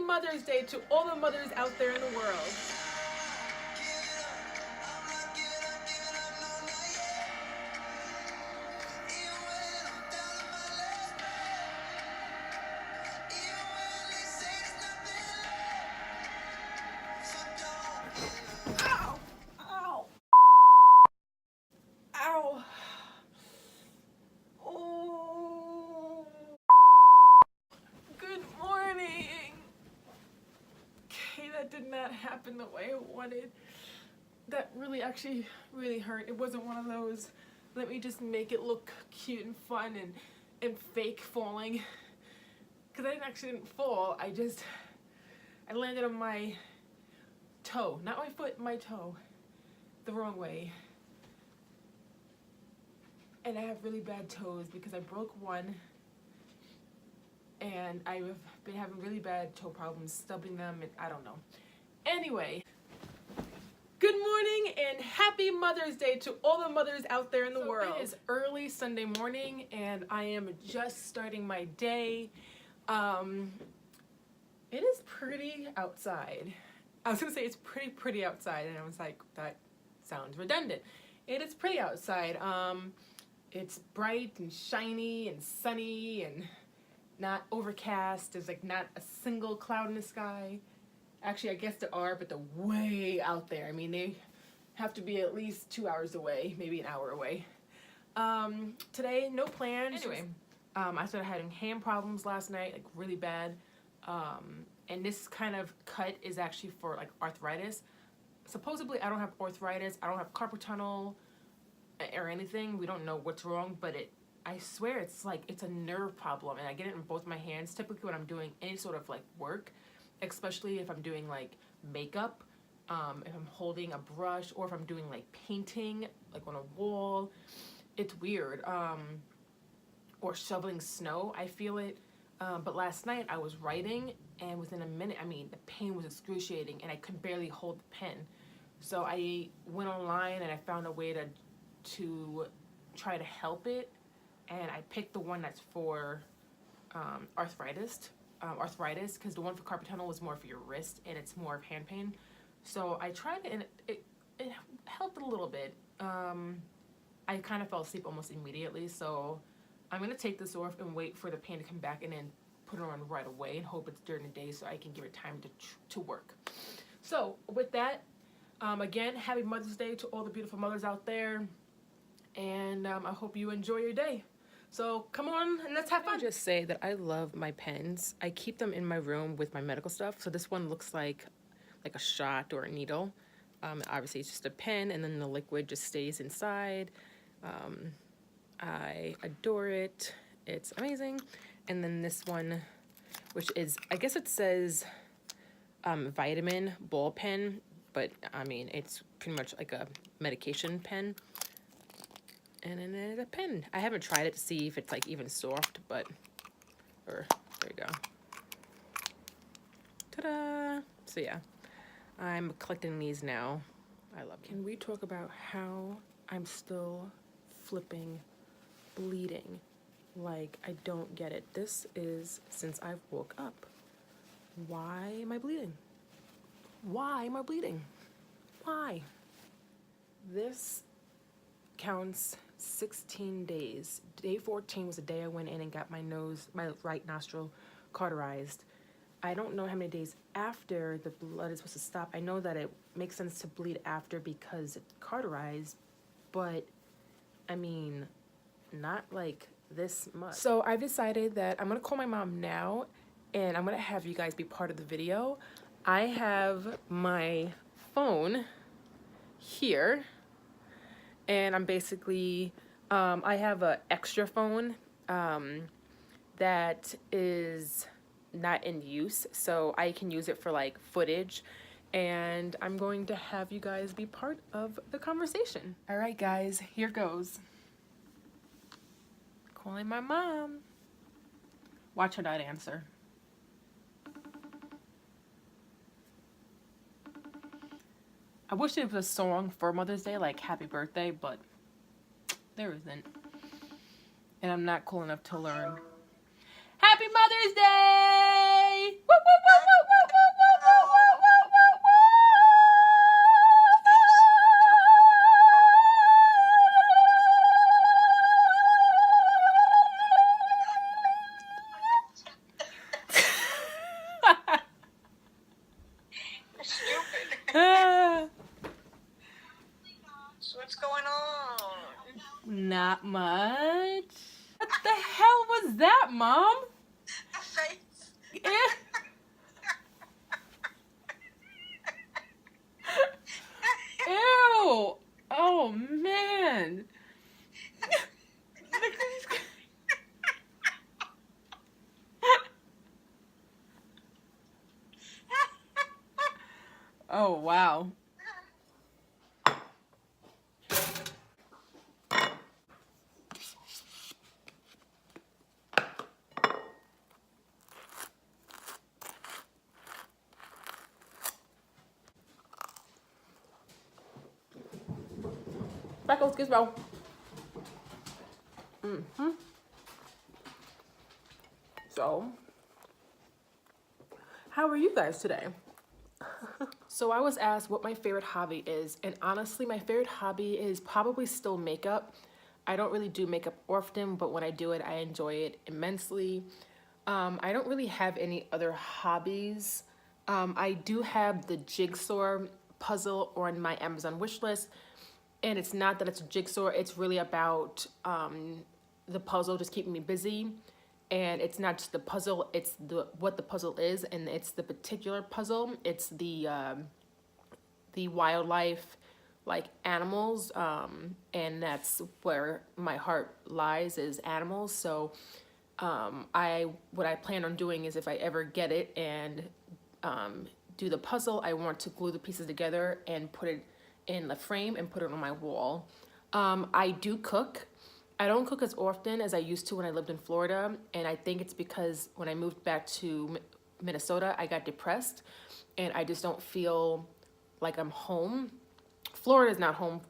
Mother's Day to all the mothers out there in the world. Ow! Ow! Ow! Oh! Good morning! Okay, that did not happen the way I wanted. That actually really hurt. It wasn't one of those, let me just make it look cute and fun and fake falling. Because I didn't fall. I landed on my toe. Not my foot, my toe. The wrong way. And I have really bad toes because I broke one. And I've been having really bad toe problems, stubbing them, and I don't know. Anyway, good morning and happy Mother's Day to all the mothers out there in the world. It is early Sunday morning and I am just starting my day. It is pretty outside. I was gonna say it's pretty outside, and I was like, that sounds redundant. It is pretty outside. It's bright and shiny and sunny and not overcast. There's like not a single cloud in the sky. Actually, I guess there are, but they're way out there. I mean, they have to be at least 2 hours away, maybe an hour away. Today, no plans. Anyway, I started having hand problems last night, like really bad. And this kind of cut is actually for like arthritis. Supposedly, I don't have arthritis. I don't have carpal tunnel or anything. We don't know what's wrong, but I swear it's a nerve problem, and I get it in both my hands. Typically when I'm doing any sort of like work, especially if I'm doing like makeup, if I'm holding a brush, or if I'm doing like painting, like on a wall, it's weird. Or shoveling snow, I feel it. But last night I was writing, and within a minute, I mean, the pain was excruciating, and I could barely hold the pen. So I went online and I found a way to try to help it. And I picked the one that's for arthritis, because the one for carpal tunnel was more for your wrist, and it's more of hand pain. So I tried it, and it helped a little bit. I kind of fell asleep almost immediately, so I'm going to take this off and wait for the pain to come back, and then put it on right away and hope it's during the day so I can give it time to work. So with that, again, happy Mother's Day to all the beautiful mothers out there, and I hope you enjoy your day. So come on and let's have fun. Let me just say that I love my pens. I keep them in my room with my medical stuff. So this one looks like a shot or a needle. Obviously it's just a pen, and then the liquid just stays inside. I adore it. It's amazing. And then this one, which is, I guess it says vitamin ball pen, but I mean, it's pretty much like a medication pen. And then there's a pen. I haven't tried it to see if it's like even soft, but, there you go. Ta-da! So yeah, I'm collecting these now. I love them. Can we talk about how I'm still flipping, bleeding? Like, I don't get it. This is since I've woke up. Why am I bleeding? Why am I bleeding? Why? This counts 16 days. Day 14 was the day I went in and got my right nostril cauterized. I don't know how many days after the blood is supposed to stop. I know that it makes sense to bleed after because it's cauterized, but I mean, not like this much. So I've decided that I'm gonna call my mom now, and I'm gonna have you guys be part of the video. I have my phone here, and I'm basically, I have an extra phone that is not in use, so I can use it for like footage, and I'm going to have you guys be part of the conversation. All right, guys, here goes. Calling my mom. Watch her not answer. I wish there was a song for Mother's Day, like Happy Birthday, but there isn't. And I'm not cool enough to learn. Happy Mother's Day! Woo, woo, woo, woo, Not much. What the hell was that, Mom? A face. Yeah. Ew. Oh, man. Oh, wow. Freckles, Gizmo. So, how are you guys today? So I was asked what my favorite hobby is, and honestly, my favorite hobby is probably still makeup. I don't really do makeup often, but when I do it, I enjoy it immensely. I don't really have any other hobbies. I do have the jigsaw puzzle on my Amazon wish list, and it's not that it's a jigsaw, it's really about the puzzle just keeping me busy. And it's not just the puzzle, it's what the puzzle is, and it's the particular puzzle. It's the wildlife, like animals, and that's where my heart lies, is animals. So what I plan on doing is, if I ever get it and do the puzzle, I want to glue the pieces together and put it in the frame and put it on my wall. I do cook. I don't cook as often as I used to when I lived in Florida, and I think it's because when I moved back to Minnesota, I got depressed, and I just don't feel like I'm home. Florida is not home,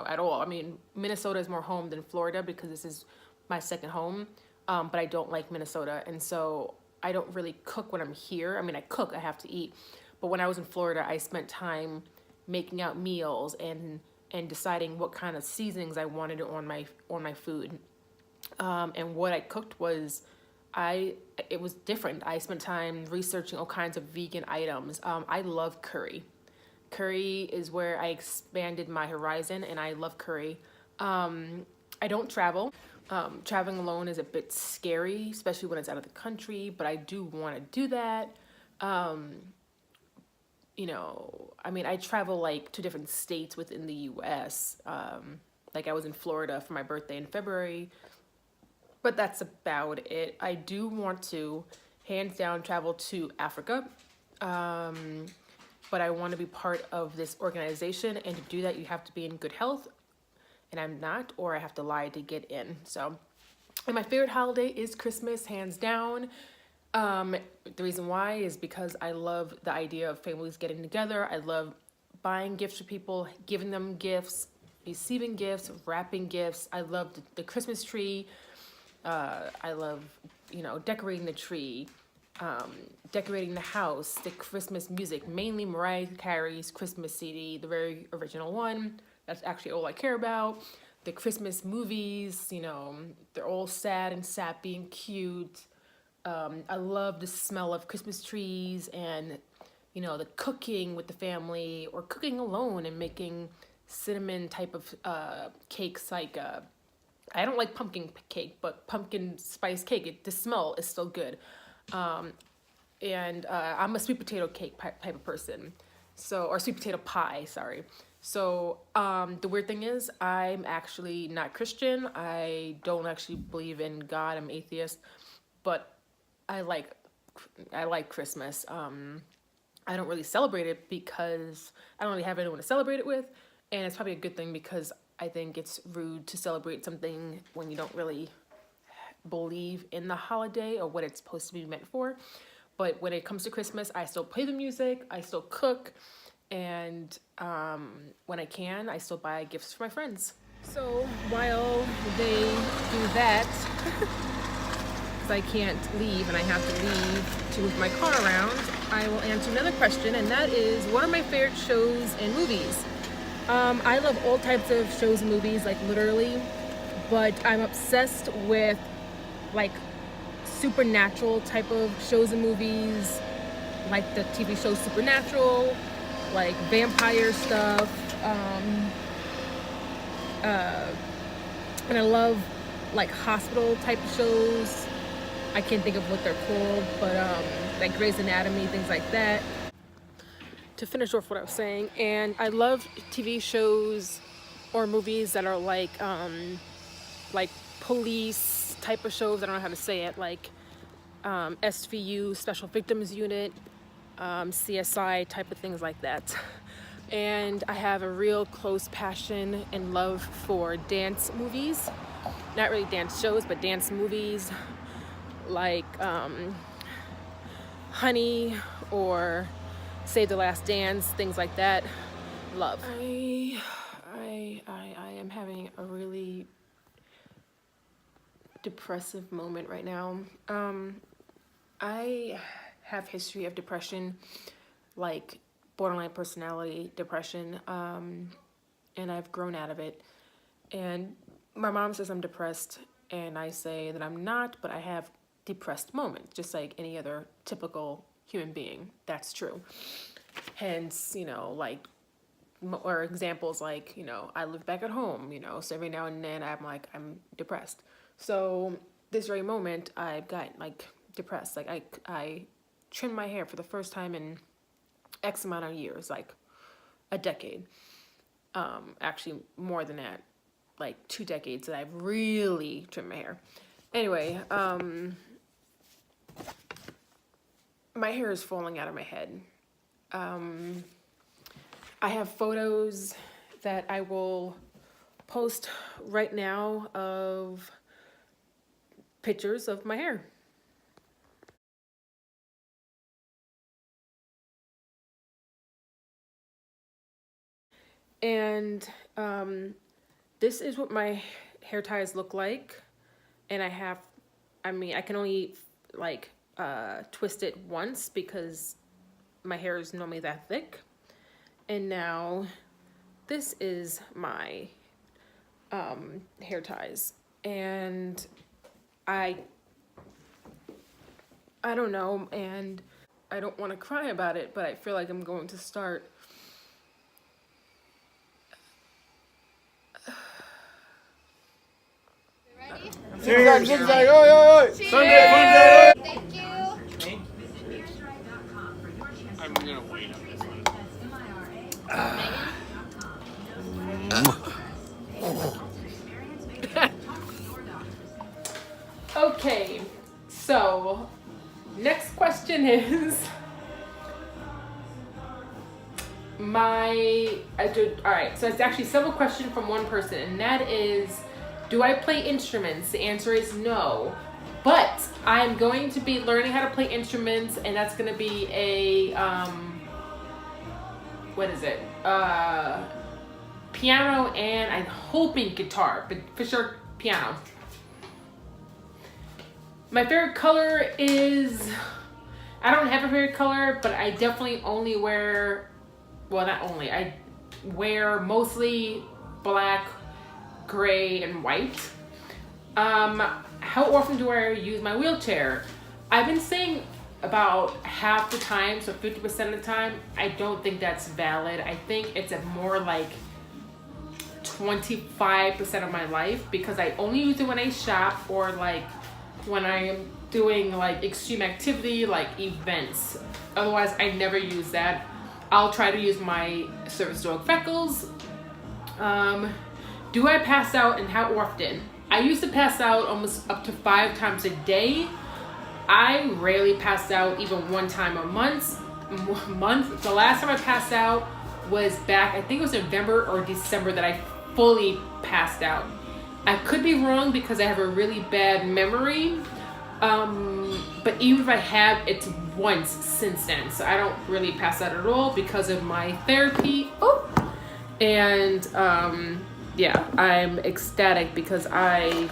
at all. I mean, Minnesota is more home than Florida because this is my second home, but I don't like Minnesota, and so I don't really cook when I'm here. I mean, I cook, I have to eat, but when I was in Florida, I spent time making out meals and deciding what kind of seasonings I wanted on my food. And what I cooked was, it was different. I spent time researching all kinds of vegan items. I love curry. Curry is where I expanded my horizon, and I love curry. I don't travel. Traveling alone is a bit scary, especially when it's out of the country, but I do want to do that. I mean, I travel like to different states within the US. Like I was in Florida for my birthday in February, but that's about it. I do want to, hands down, travel to Africa. But I want to be part of this organization, and to do that, you have to be in good health, and I'm not, or I have to lie to get in. So, and my favorite holiday is Christmas, hands down. The reason why is because I love the idea of families getting together. I love buying gifts for people, giving them gifts, receiving gifts, wrapping gifts. I love the Christmas tree. I love, decorating the tree, decorating the house, the Christmas music, mainly Mariah Carey's Christmas CD, the very original one. That's actually all I care about. The Christmas movies, they're all sad and sappy and cute. I love the smell of Christmas trees and, the cooking with the family, or cooking alone and making cinnamon type of cakes. Like, I don't like pumpkin cake, but pumpkin spice cake, the smell is still good. And I'm a sweet potato cake type of person. Or sweet potato pie, sorry. So the weird thing is, I'm actually not Christian. I don't actually believe in God. I'm atheist, but I like Christmas. I don't really celebrate it because I don't really have anyone to celebrate it with, and it's probably a good thing, because I think it's rude to celebrate something when you don't really believe in the holiday or what it's supposed to be meant for. But when it comes to Christmas, I still play the music, I still cook, and when I can, I still buy gifts for my friends. So while they do that, I can't leave and I have to leave to move my car around, I will answer another question, and that is, what are my favorite shows and movies? I love all types of shows and movies, like literally, but I'm obsessed with like supernatural type of shows and movies, like the TV show Supernatural, like vampire stuff, And I love like hospital type of shows. I can't think of what they're called, but like Grey's Anatomy, things like that. To finish off what I was saying, and I love TV shows or movies that are like police type of shows. I don't know how to say it, like SVU, Special Victims Unit, CSI type of things like that. And I have a real close passion and love for dance movies. Not really dance shows, but dance movies like Honey or Save the Last Dance, things like that. Love. I am having a really depressive moment right now. I have history of depression, like borderline personality depression, and I've grown out of it. And my mom says I'm depressed, and I say that I'm not, but I have depressed moments, just like any other typical human being. That's true. Hence, you know, like, or examples like, you know, I live back at home, you know, so every now and then I'm depressed. So this very moment, I've got like depressed. Like I trimmed my hair for the first time in X amount of years, like a decade. Actually more than that, like 2 decades that I've really trimmed my hair. Anyway, my hair is falling out of my head. I have photos that I will post right now of pictures of my hair. And this is what my hair ties look like. And I can only like twist it once because my hair is normally that thick. And now this is my hair ties. And I don't know, and I don't want to cry about it, but I feel like I'm going to start. Ready? Zigzag, zigzag, oi, oi, oi! Sunday, Thank you. I'm gonna wait on this one. Okay, so next question is alright, so it's actually several questions from one person, and that is, do I play instruments? The answer is no, but I'm going to be learning how to play instruments, and that's going to be a piano, and I'm hoping guitar, but for sure piano. My favorite color is, I don't have a favorite color, but I definitely only wear, well, not only, I wear mostly black, gray, and white. How often do I use my wheelchair? I've been saying about half the time, so 50% of the time. I don't think that's valid. I think it's a more like 25% of my life, because I only use it when I shop or like when I am doing like extreme activity, like events. Otherwise, I never use that. I'll try to use my service dog Freckles. Do I pass out, and how often? I used to pass out almost up to 5 times a day. I rarely pass out even one time a month. The last time I passed out was back, I think it was November or December that I fully passed out. I could be wrong because I have a really bad memory, but even if I have, it's once since then, so I don't really pass out at all because of my therapy. And yeah, I'm ecstatic because and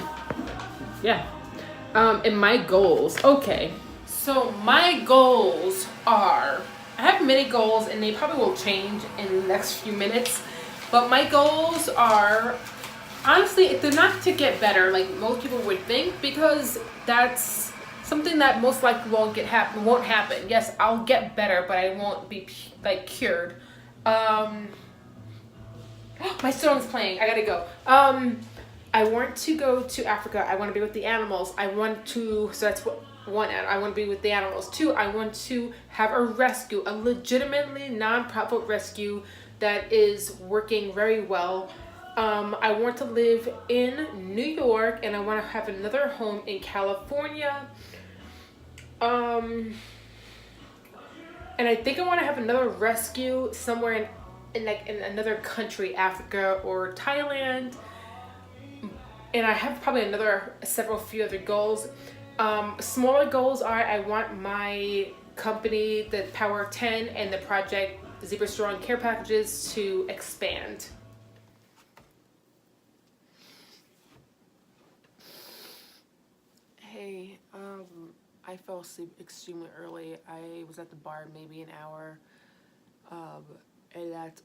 my goals. Okay, so my goals are, I have many goals and they probably will change in the next few minutes, but my goals are, honestly, they're not to get better like most people would think, because that's something that most likely won't happen. Yes, I'll get better, but I won't be like cured. My song's playing. I gotta go. I want to go to Africa. I want to be with the animals. So that's what one, I want to be with the animals. Two, I want to have a rescue, a legitimately non-profit rescue that is working very well. I want to live in New York, and I want to have another home in California. And I think I want to have another rescue somewhere in another country, Africa or Thailand. And I have probably few other goals. Smaller goals are, I want my company, the Power of 10 and the project Zebra Strong Care Packages to expand. Hey, I fell asleep extremely early. I was at the bar maybe an hour, and that's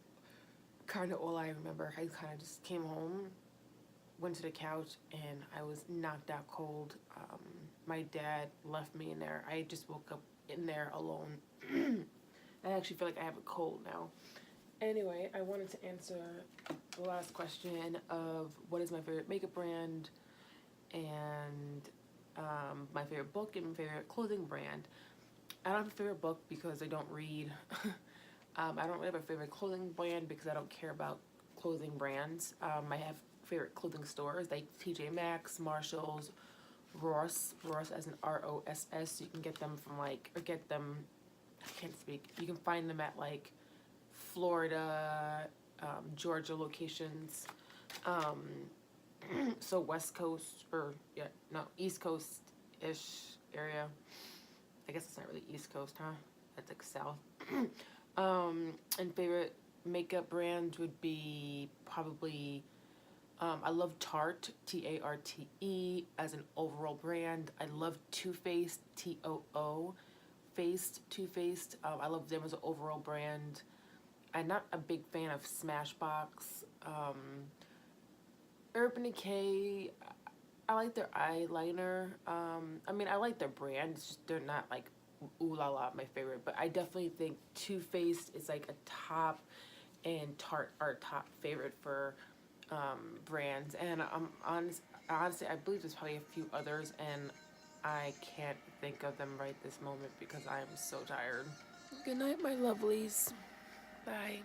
kind of all I remember. I kind of just came home, went to the couch, and I was knocked out cold. My dad left me in there. I just woke up in there alone. I actually feel like I have a cold now. Anyway, I wanted to answer the last question of what is my favorite makeup brand and my favorite book and my favorite clothing brand. I don't have a favorite book because I don't read. I don't really have a favorite clothing brand because I don't care about clothing brands. I have favorite clothing stores like TJ Maxx, Marshalls, Ross as in ROSS. You can get them from I can't speak. You can find them at Florida, Georgia locations. So West Coast East Coast-ish area. I guess it's not really East Coast, huh? That's south. And favorite makeup brands would be probably, I love Tarte, Tarte, as an overall brand. I love Too Faced, Too Faced. I love them as an overall brand. I'm not a big fan of Smashbox. Urban Decay, I like their eyeliner. I like their brand. It's just they're not ooh la la my favorite. But I definitely think Too Faced is a top, and Tarte are top favorite for brands. And honestly, I believe there's probably a few others, and I can't think of them right this moment because I am so tired. Good night, my lovelies. Bye.